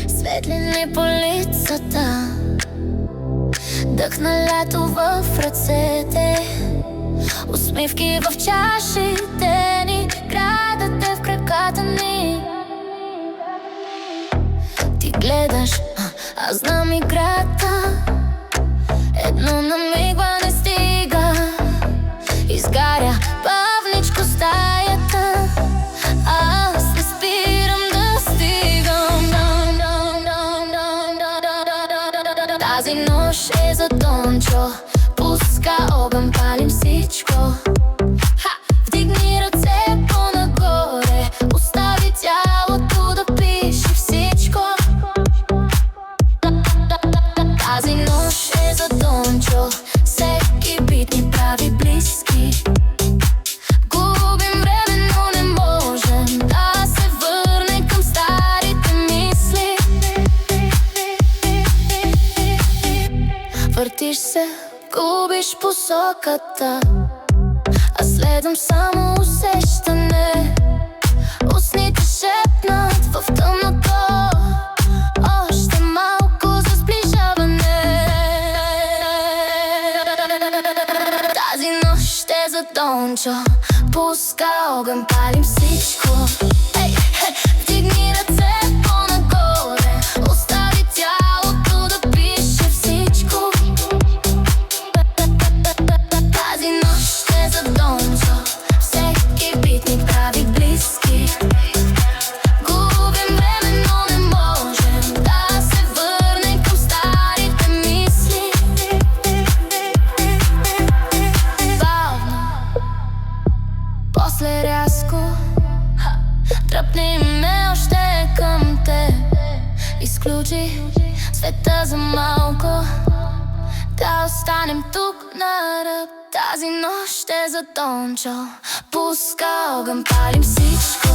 Светлини по лицата, дъх на лято в ръцете, усмивки в чашите ни, градът е в краката ни. Ти гледаш, аз знам играта, едно намигва не стига. Изгаря бавничко стаята, аз не спирам да стигам. Тази нощ е за Дончо, пуска огън, палим всичко. Вдигни ръце по-нагоре, остави тялото да пише всичко. Тази нощ е за Дончо, всеки бит ни прави близки. Губим време, но не можем да се върнем към старите мисли. Въртиш се, губиш посоката, а следвам само усещане. Устните шепнат в тъмното, още малко за сближаване. Тази нощ е за Дончо, пуска огън, палим всичко. Вдигни ръце по-нагоре, остави тялото да пише всичко. Тази нощ е за Дончо, всеки бит ни прави близки. Губим време, но не можем да се върнем към старите мисли. Бавно, после рязко, тръпни ме още към теб. Изключи света за малко, да останем тук на ръб. Тази нощ е за Дончо, пуска огън, палим всичко.